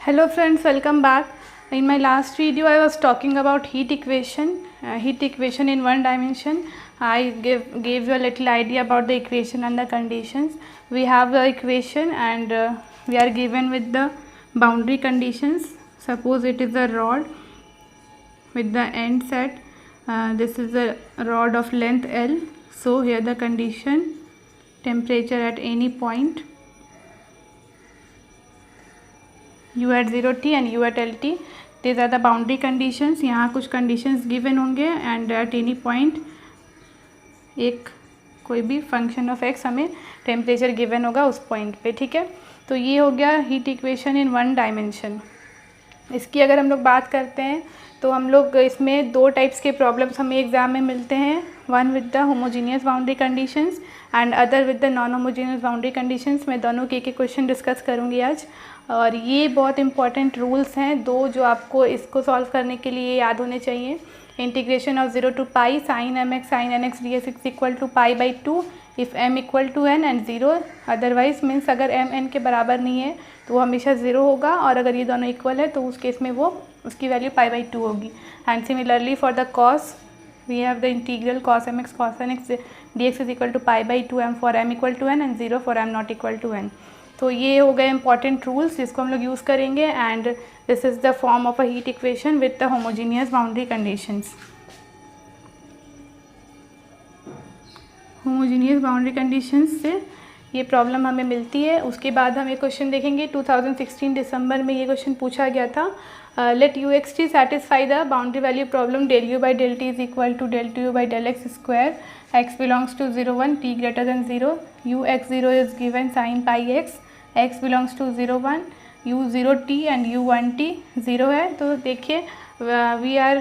Hello friends, welcome back. In my last video I was talking about heat equation in one dimension. I gave you a little idea about the equation and the conditions. We have the equation and we are given with the boundary conditions. Suppose it is a rod with the end set. This is a rod of length L. So here the condition, temperature at any point, U at 0T and U at LT. These are the boundary conditions. यहाँ कुछ conditions given होंगे and at any point एक कोई भी function of x हमें temperature given होगा उस point पे, ठीक है। तो ये हो गया heat equation in one dimension। इसकी अगर हम लोग बात करते हैं तो हम लोग इसमें दो टाइप्स के प्रॉब्लम्स हमें एग्ज़ाम में मिलते हैं, one with the homogeneous boundary conditions and other with the non homogeneous boundary conditions. मैं दोनों के एक क्वेश्चन डिस्कस करूँगी आज, और ये बहुत इंपॉर्टेंट रूल्स हैं दो जो आपको इसको सॉल्व करने के लिए याद होने चाहिए। Integration of 0 to pi sine M x sine N x d s x equal to pi by 2 if m equal to n and 0 otherwise means अगर m n के बराबर नहीं है तो वो हमेशा 0 होगा, और अगर ये दोनों इक्वल है तो उस केस में वो उसकी वैल्यू पाई बाई 2 होगी। And similarly for the cos we have the integral cos m x cos n x D x is equal to pi by 2 m for m equal to n and 0 for m not equal to n। तो ये हो गए important rules जिसको हम लोग use करेंगे, and this is the form of a heat equation with the homogeneous boundary conditions. Homogeneous boundary conditions से ये प्रॉब्लम हमें मिलती है। उसके बाद हम एक क्वेश्चन देखेंगे 2016 दिसंबर में ये क्वेश्चन पूछा गया था। Let u x t satisfy the boundary value problem del you by del t is equal to del two you by del x square x belongs to 0 1 t greater than 0 u x 0 is given sine pi x belongs to 0 1 u 0 t and u 1 t 0 है। तो देखिए we are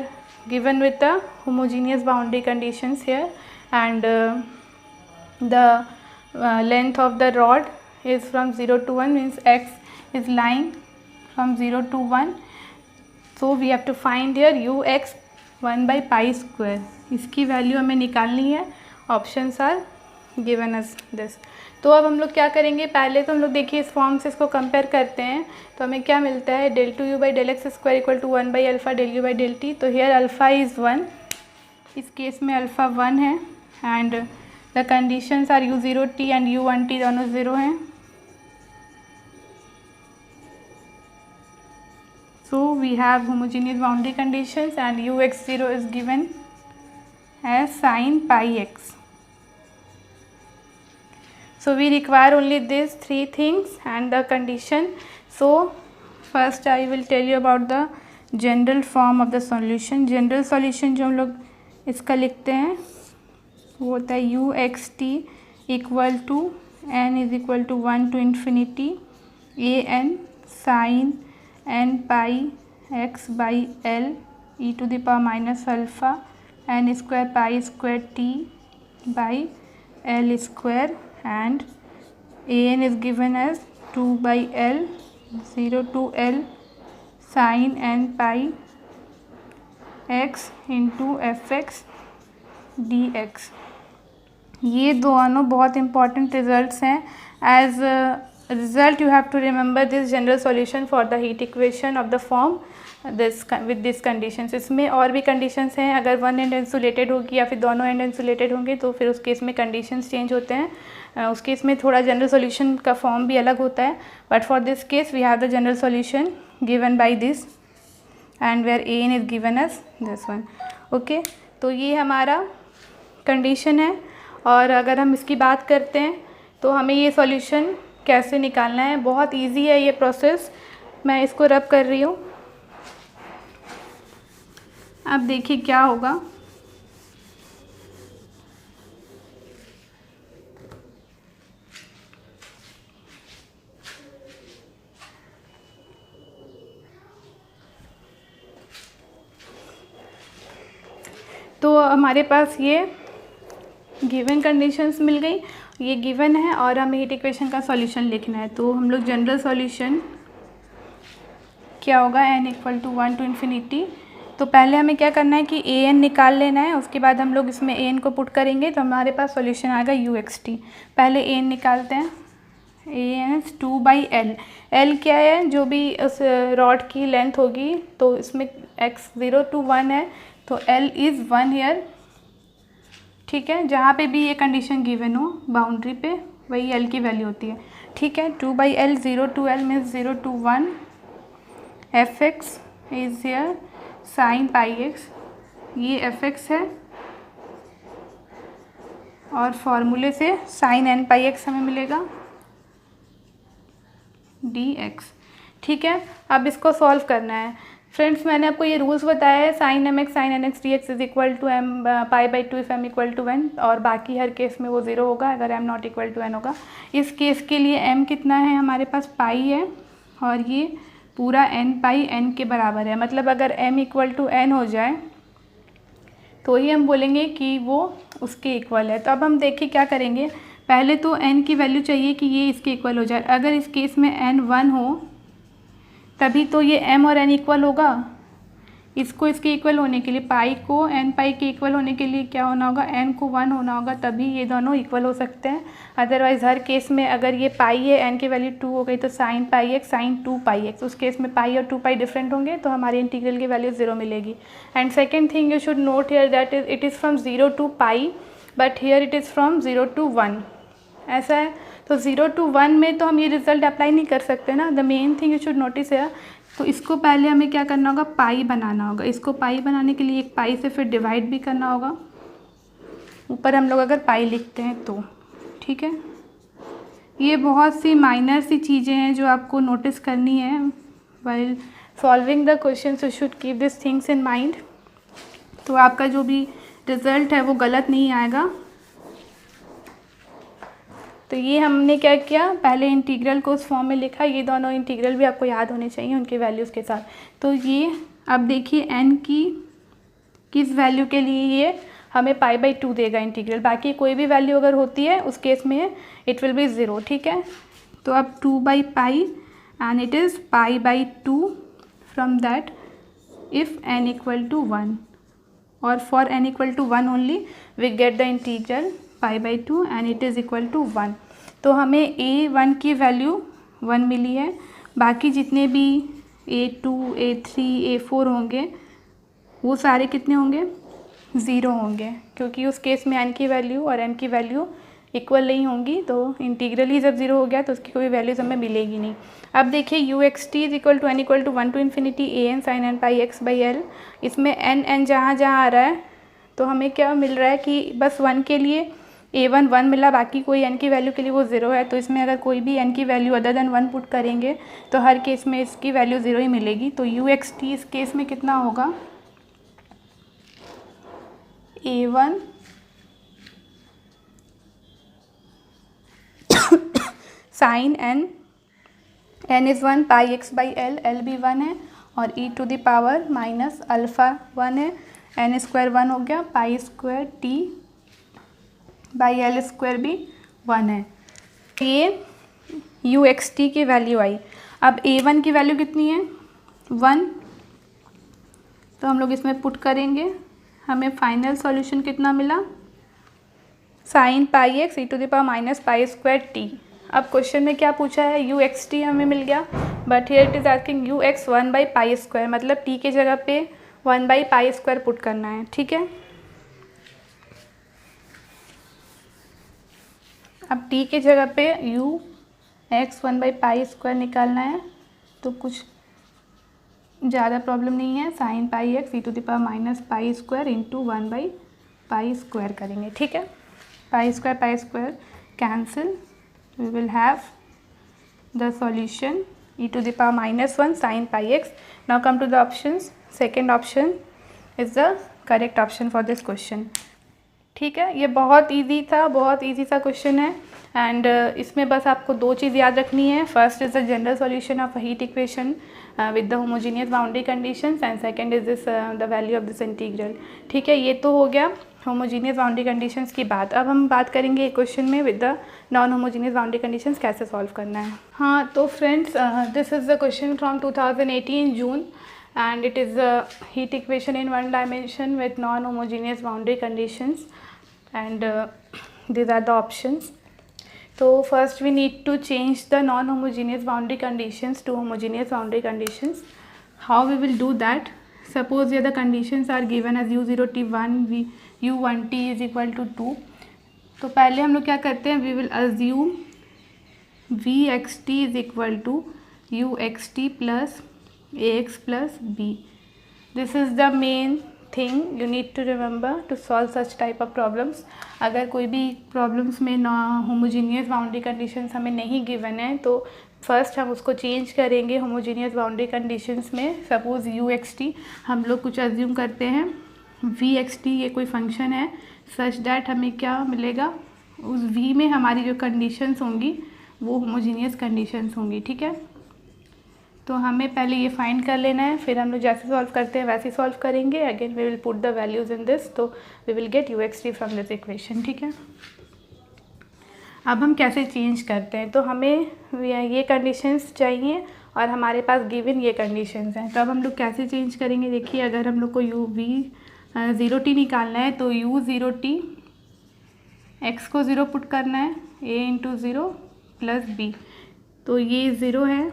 given with the homogeneous boundary conditions here, and the length of the rod is from 0 to 1 means x is lying from 0 to 1, so we have to find here u x 1 by pi square। इसकी value हमें निकालनी है। Options are given us this. तो अब हम लोग क्या करेंगे, पहले तो हम लोग देखिए इस फॉर्म से इसको कंपेयर करते हैं तो हमें क्या मिलता है, del two you by del x square equal to 1 by alpha del you by del t. तो हेयर अल्फ़ा इज़ 1, इस केस में अल्फ़ा 1 है, and the conditions are u 0 t and u 1 t दोनों 0 हैं। So we have homogeneous boundary conditions and u x 0 is given as sine pi x. So we require only this three things and the condition. So first I will tell you about the general form of the solution. General solution जो हम लोग इसका लिखते हैं वो होता है u x t equal to n is equal to 1 to infinity a n sine n pi x by l e to the power minus alpha n square pi square t by l square, and a n is given as 2 by l 0 to l sine n pi x into f x D x. ये दोनों बहुत important results हैं। As result you have to remember this general solution for the heat equation of the form this with this conditions. इसमें और भी conditions हैं, अगर one and insulated होगी या फिर दोनों एंड इंसुलेटेड होंगे तो फिर उस केस में कंडीशंस चेंज होते हैं। उस केस में थोड़ा जनरल सॉल्यूशन का फॉर्म भी अलग होता है, but for this case we have the general solution given by this and where a n is given as this one. Okay, तो ये हमारा कंडीशन है, और अगर हम इसकी बात करते हैं तो हमें ये सॉल्यूशन कैसे निकालना है, बहुत इजी है ये प्रोसेस। मैं इसको रब कर रही हूँ, अब देखिए क्या होगा। तो हमारे पास ये गिवन कंडीशंस मिल गई, ये गिवन है, और हमें हीट इक्वेशन का सॉल्यूशन लिखना है। तो हम लोग जनरल सॉल्यूशन क्या होगा, n equal to 1 to infinity. तो पहले हमें क्या करना है कि a n निकाल लेना है, उसके बाद हम लोग इसमें a n को पुट करेंगे तो हमारे पास सॉल्यूशन आएगा u x t। पहले a n निकालते हैं, ANS 2/L। L क्या है, जो भी उस रॉड की लेंथ होगी, तो इसमें x 0 to 1 है, तो L इज़ 1 ईयर। ठीक है, जहाँ पे भी ये कंडीशन गिवन हो बाउंड्री पे, वही L की वैल्यू होती है। ठीक है, 2/L 0 to L means 0 to 1, fx is here sine pi x, ये fx है, और फॉर्मूले से साइन n पाई एक्स हमें मिलेगा dx। ठीक है, अब इसको सॉल्व करना है। फ्रेंड्स, मैंने आपको ये रूल्स बताया है, sine M x sine N x D x is equal to M पाई/2 if M equal to N, और बाकी हर केस में वो 0 होगा अगर M not equal to N होगा। इस केस के लिए एम कितना है, हमारे पास पाई है, और ये पूरा एन पाई एन के बराबर है। मतलब अगर एम इक्वल टू एन हो जाए तो ही हम बोलेंगे कि वो उसके इक्वल है। तो अब हम देखिए क्या करेंगे, पहले तो n की वैल्यू चाहिए कि ये इसके इक्वल हो जाए। अगर इस केस में n 1 हो तभी तो ये m और n इक्वल होगा। इसको इसके इक्वल होने के लिए, पाई को n पाई के इक्वल होने के लिए क्या होना होगा, n को 1 होना होगा, तभी ये दोनों इक्वल हो सकते हैं। अदरवाइज़ हर केस में अगर ये पाई है, n की वैल्यू 2 हो गई, तो sign pi x sign 2 pi x, उस केस में पाई और 2 पाई डिफरेंट होंगे, तो हमारी इंटीग्रल की वैल्यू 0 मिलेगी। And second thing you should note here that it is from 0 to pi, but here it is from 0 to 1, ऐसा है। तो 0 to 1 में तो हम ये रिजल्ट अप्लाई नहीं कर सकते ना। The main thing you should notice है, तो इसको पहले हमें क्या करना होगा, पाई बनाना होगा। इसको पाई बनाने के लिए एक पाई से फिर डिवाइड भी करना होगा, ऊपर हम लोग अगर पाई लिखते हैं तो। ठीक है, ये बहुत सी माइनर सी चीज़ें हैं जो आपको नोटिस करनी है while solving the question, you should keep this things in mind, तो आपका जो भी रिज़ल्ट है वो गलत नहीं आएगा। तो ये हमने क्या किया, पहले इंटीग्रल को उस फॉर्म में लिखा, ये दोनों इंटीग्रल भी आपको याद होने चाहिए उनके वैल्यूज़ के साथ। तो ये अब देखिए n की किस वैल्यू के लिए ये हमें पाई/2 देगा इंटीग्रल, बाकी कोई भी वैल्यू अगर होती है उस केस में इट विल बी 0। ठीक है, तो अब 2/पाई एंड इट इज़ पाई/2 from that if n equal to 1, और for n equal to 1 only we get the integral पाई/2 and it is equal to 1। तो हमें a1 की वैल्यू 1 मिली है, बाकी जितने भी a2 a3 a4 होंगे वो सारे कितने होंगे, 0 होंगे, क्योंकि उस केस में n की वैल्यू और n की वैल्यू इक्वल नहीं होंगी। तो इंटीग्रल ही जब 0 हो गया तो उसकी कोई वैल्यूज़ हमें मिलेगी नहीं। अब देखिए u(x t) is equal to n equal to 1 to infinity an sin n pi x/l, इसमें n जहाँ जहाँ आ रहा है तो हमें क्या मिल रहा है कि बस 1 के लिए a1 1 मिला, बाकी कोई n की वैल्यू के लिए वो 0 है। तो इसमें अगर कोई भी n की वैल्यू अदर देन 1 पुट करेंगे तो हर केस में इसकी वैल्यू 0 ही मिलेगी। तो u(x t) इस केस में कितना होगा, a1 sine n is 1 pi x/l, l भी 1 है, और e to the power minus alpha 1 है, n स्क्वायर 1 हो गया, पाई स्क्वायर t/l² भी 1 है। ये u(x t) की वैल्यू आई। अब a1 की वैल्यू कितनी है, 1, तो हम लोग इसमें पुट करेंगे, हमें फाइनल सॉल्यूशन कितना मिला, sine pi x E to the power minus pi square t. अब क्वेश्चन में क्या पूछा है, u(x t) हमें मिल गया, but here it is asking u(x 1/पाई², मतलब t के जगह पे 1/पाई² पुट करना है। ठीक है, अब t के जगह पे u(x 1/पाई² निकालना है, तो कुछ ज़्यादा प्रॉब्लम नहीं है, sine pi x E to the power minus पाई² इंटू 1/पाई² करेंगे। ठीक है, पाई² cancel, we will have the solution e to the power -1 sin pi x. Now come to the options. Second option is the correct option for this question. ठीक है, ये बहुत इजी था, बहुत इजी सा क्वेश्चन है, एंड इसमें बस आपको दो चीज़ याद रखनी है। First is the general solution of heat equation with the homogeneous boundary conditions, and second is this the value of this integral. ठीक है, ये तो हो गया होमोजीनियस बाउंड्री कंडीशंस की बात। अब हम बात करेंगे एक क्वेश्चन में with the non homogeneous boundary conditions कैसे सॉल्व करना है। हाँ, तो friends, this is the question from 2018 June, and it is a heat equation in one dimension with non-homogeneous boundary conditions, and these are the options. तो first we need to change the non homogeneous boundary conditions to homogeneous boundary conditions. How we will do that? Suppose here the conditions are given as u0t 1, u1t is equal to 2. तो पहले हम लोग क्या करते हैं, we will assume vxt is equal to uxt plus ax plus b. This is the main thing you need to remember to solve such type of problems. अगर कोई भी problems में homogeneous boundary conditions हमें नहीं given है तो first हम उसको चेंज करेंगे होमोजीनियस बाउंड्री कंडीशंस में. सपोज़ यू एक्स टी हम लोग कुछ अज्यूम करते हैं, वी एक्स टी ये कोई फंक्शन है सच दैट हमें क्या मिलेगा, उस वी में हमारी जो कंडीशंस होंगी वो होमोजीनियस कंडीशंस होंगी. ठीक है, तो हमें पहले ये फाइंड कर लेना है, फिर हम लोग जैसे सॉल्व करते हैं वैसे सॉल्व करेंगे. Again we will put the values in this, तो we will get U x T from this equation. ठीक है, अब हम कैसे चेंज करते हैं, तो हमें ये कंडीशंस चाहिए और हमारे पास गिवन ये कंडीशंस हैं. तो अब हम लोग कैसे चेंज करेंगे, देखिए अगर हम लोग को यू वी ज़ीरो टी निकालना है तो यू ज़ीरो टी एक्स को ज़ीरो पुट करना है, ए इंटू ज़ीरो प्लस बी. तो ये ज़ीरो है,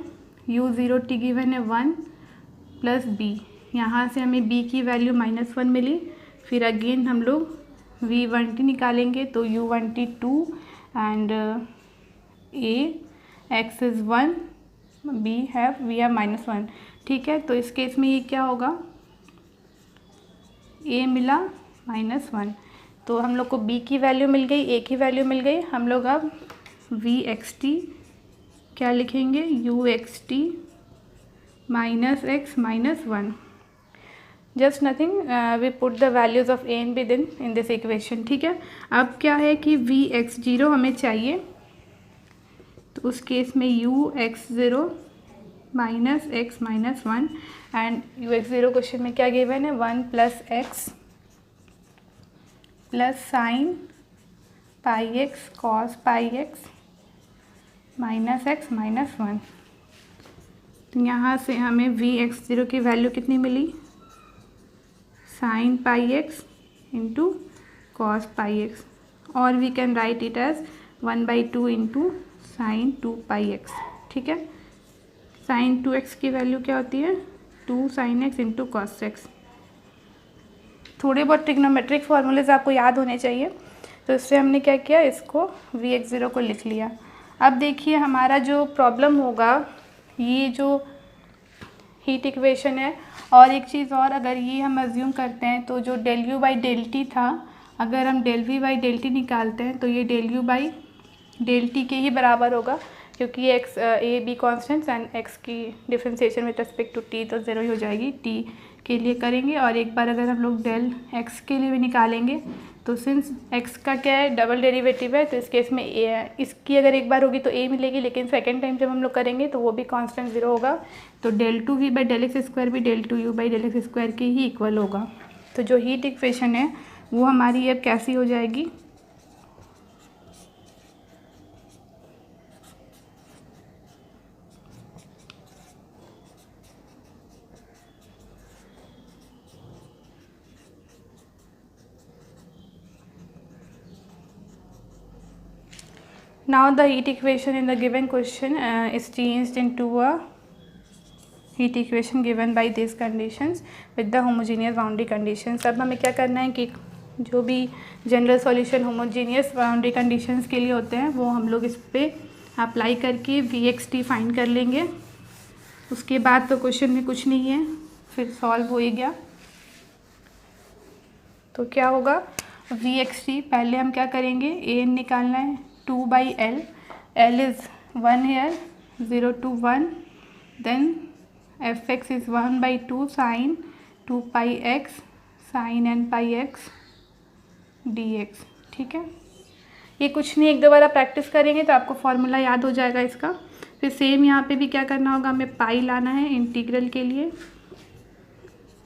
यू ज़ीरो टी गिवन है 1 प्लस बी. यहाँ से हमें बी की वैल्यू -1 मिली. फिर अगेन हम लोग वी वन टी निकालेंगे तो you one T 2 and a x is 1, b have we have -1. ठीक है, तो इस केस में ये क्या होगा, a मिला -1. तो हम लोग को b की वैल्यू मिल गई, a की वैल्यू मिल गई. हम लोग अब v x t क्या लिखेंगे, u x t minus x minus 1. Just nothing, we put the values of a and b then in this equation. ठीक है, अब क्या है कि वी एक्स जीरो हमें चाहिए, तो उस केस में U X zero minus X minus 1 and U X zero question में क्या गिवन है, 1 plus X plus sine pi X cos pi X minus X minus 1. तो यहाँ से हमें वी एक्स ज़ीरो की वैल्यू कितनी मिली, sine pi x into cos pi X, और we can write it as 1/2 into sine 2 pi X. ठीक है, साइन 2x की वैल्यू क्या होती है, 2 sine x into cos x. थोड़े बहुत ट्रिग्नोमेट्रिक फार्मूलेज आपको याद होने चाहिए. तो इससे हमने क्या किया, इसको वी एक्स ज़ीरो को लिख लिया. अब देखिए हमारा जो प्रॉब्लम होगा, ये जो हीट इक्वेशन है, और एक चीज़ और, अगर ये हम अज्यूम करते हैं तो जो del you by del T था, अगर हम del V by del T निकालते हैं तो ये del you by del T के ही बराबर होगा, क्योंकि ये X A B constants and X की differentiation with respect to T तो ज़ीरो ही हो जाएगी. टी के लिए करेंगे, और एक बार अगर हम लोग डेल एक्स के लिए भी निकालेंगे तो सिंस एक्स का क्या है, डबल डेरिवेटिव है, तो इस केस में ए है, इसकी अगर एक बार होगी तो ए मिलेगी, लेकिन सेकेंड टाइम जब हम लोग करेंगे तो वो भी कांस्टेंट ज़ीरो होगा. तो del two V by del x square भी del two you by del x square के ही इक्वल होगा. तो जो हीट इक्वेशन है वो हमारी अब कैसी हो जाएगी, now the heat equation in the given question is changed into a heat equation given by these conditions with the homogeneous boundary conditions. अब हमें क्या करना है कि जो भी general solution homogeneous boundary conditions के लिए होते हैं वो हम लोग इस पर अप्लाई करके वी एक्स टी फाइंड कर लेंगे. उसके बाद तो क्वेश्चन में कुछ नहीं है, फिर सॉल्व हो ही गया. तो क्या होगा, वी एक्स टी पहले हम क्या करेंगे, ए एन निकालना है 2/L, L is 1 here, 0 to 1, then fx is 1/2 sin 2 pi x sin n pi x dx. ठीक है, ये कुछ नहीं, एक दो बार प्रैक्टिस करेंगे तो आपको फॉर्मूला याद हो जाएगा इसका. फिर सेम यहाँ पे भी क्या करना होगा, हमें पाई लाना है इंटीग्रल के लिए,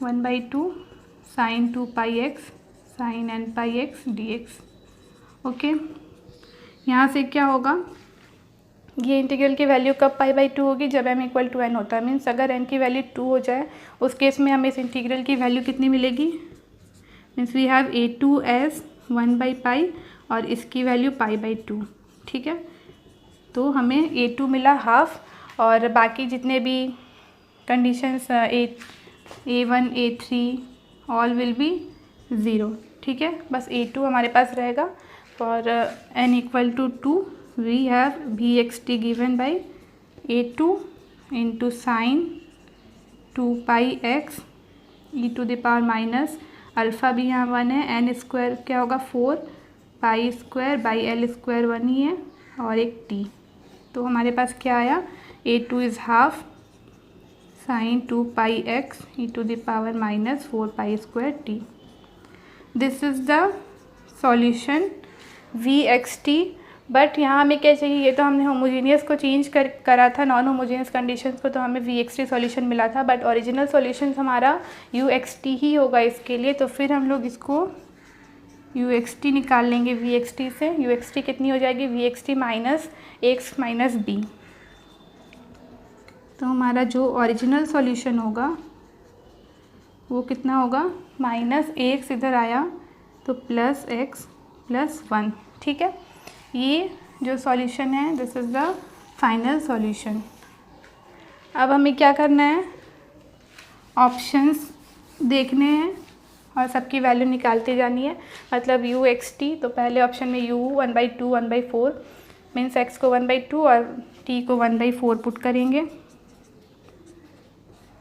1/2 sin 2 pi x sin n pi x dx. Okay, यहाँ से क्या होगा, ये इंटीग्रल की वैल्यू कब π/2 होगी, जब m इक्वल टू n होता है. मीन्स अगर n की वैल्यू 2 हो जाए उस केस में हमें इस इंटीग्रल की वैल्यू कितनी मिलेगी, means we have a2 as 1/π और इसकी वैल्यू π/2. ठीक है, तो हमें A2 मिला हाफ, और बाकी जितने भी conditions A1 A3 all will be zero. ठीक है, बस A2 हमारे पास रहेगा। For n equal to 2 we have Vxt given by A2 into sine 2 pi x e⁻ minus alpha भी यहाँ 1 है, n स्क्वायर क्या होगा 4 pi square by l square 1 ही है, और एक t। तो हमारे पास क्या आया, A2 is half sine 2 pi x e⁻ minus 4 pi square t। This is the solution Vxt। But यहाँ हमें क्या चाहिए, ये तो हमने होमोजीनियस को चेंज करा था नॉन होमोजीनियस कंडीशंस को, तो हमें Vxt सॉल्यूशन मिला था, बट ओरिजिनल सॉल्यूशन हमारा Uxt ही होगा इसके लिए। तो फिर हम लोग इसको Uxt निकाल लेंगे Vxt से। Uxt कितनी हो जाएगी, Vxt minus x minus b. तो हमारा जो ओरिजिनल सॉल्यूशन होगा वो कितना होगा, माइनस x इधर आया तो प्लस x प्लस 1। ठीक है, ये जो सॉल्यूशन है this is the final solution. अब हमें क्या करना है, ऑप्शंस देखने हैं और सबकी वैल्यू निकालती जानी है। मतलब Uxt, तो पहले ऑप्शन में U 1/2 1/4 मीन्स x को 1/2 और t को 1/4 पुट करेंगे,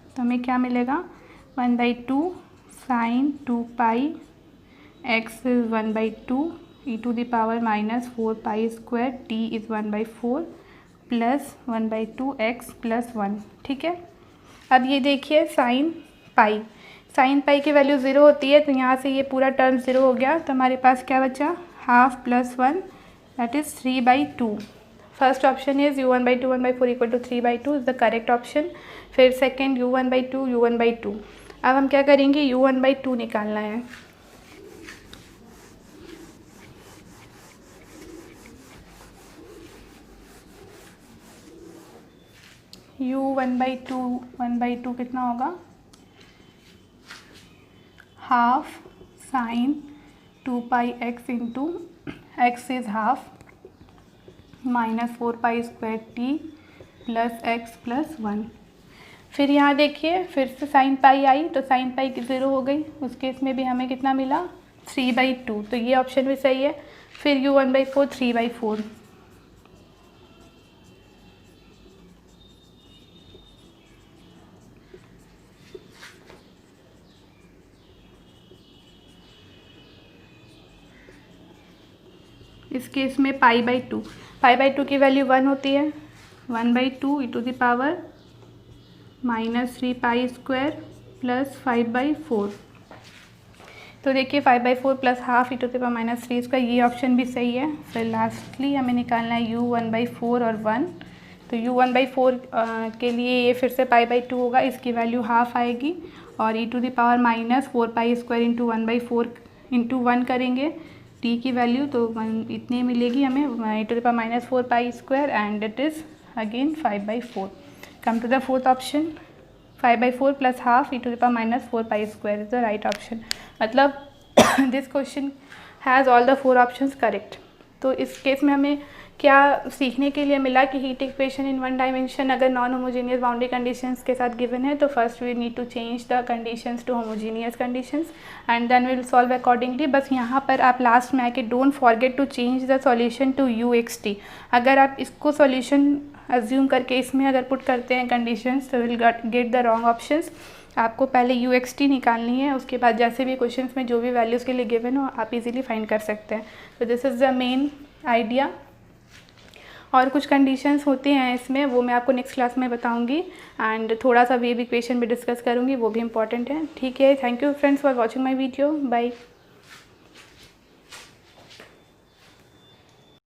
तो हमें क्या मिलेगा, 1/2 sine 2 pi x is 1/2 e⁻ minus 4 pi square t is 1/4 plus 1/2 x plus 1। ठीक है, अब ये देखिए साइन पाई की वैल्यू 0 होती है, तो यहाँ से ये पूरा टर्म 0 हो गया, तो हमारे पास क्या बचा, half plus 1 that is 3/2। First option is U1/2 1/4 equal to 3/2 is the correct option. फिर सेकेंड U1/2। अब हम क्या करेंगे, U1/2 निकालना है। U1/2 कितना होगा, half sine 2 pi x into x is half minus 4 pi square t plus x plus 1। फिर यहाँ देखिए फिर से साइन पाई आई, तो साइन पाई की 0 हो गई, उस केस में भी हमें कितना मिला, 3/2। तो ये ऑप्शन भी सही है। फिर U1/4 3/4। इस केस में पाई/2 की वैल्यू 1 होती है, 1/2 e⁻ minus 3 pi square plus 5/4। तो देखिए 5/4 plus half e⁻ minus 3 square, ये ऑप्शन भी सही है। फिर लास्टली हमें निकालना है U1/4 और 1। तो U1/4 के लिए ये फिर से पाई/2 होगा, इसकी वैल्यू हाफ आएगी, और e⁻ minus 4 pi square into 1/4 into 1 करेंगे t की वैल्यू, तो 1 इतनी मिलेगी हमें e⁻ minus 4 pi square and it is again 5/4। Come to the fourth option, 5/4 plus half e⁻ minus 4 pi square is the right option. मतलब this question has all the 4 options correct. तो इस case में हमें क्या सीखने के लिए मिला कि हीट इक्वेशन इन 1 डायमेंशन अगर नॉन होमोजीनियस बाउंड्री कंडीशंस के साथ गिवन है, तो first we need to change the conditions to homogeneous conditions and then will solve accordingly. बस यहाँ पर आप लास्ट में आके don't forget to change the solution to Uxt। अगर आप इसको सॉल्यूशन अज्यूम करके इसमें अगर पुट करते हैं कंडीशंस, तो will get the wrong options. आपको पहले Uxt निकालनी है, उसके बाद जैसे भी क्वेश्चंस में जो भी वैल्यूज़ के लिए गिवन हो आप इजीली फाइंड कर सकते हैं। तो this is the main idea. और कुछ कंडीशंस होती हैं इसमें, वो मैं आपको नेक्स्ट क्लास में बताऊंगी, एंड थोड़ा सा वेव इक्वेशन भी डिस्कस करूंगी, वो भी इंपॉर्टेंट है। ठीक है, thank you friends for watching my video, bye.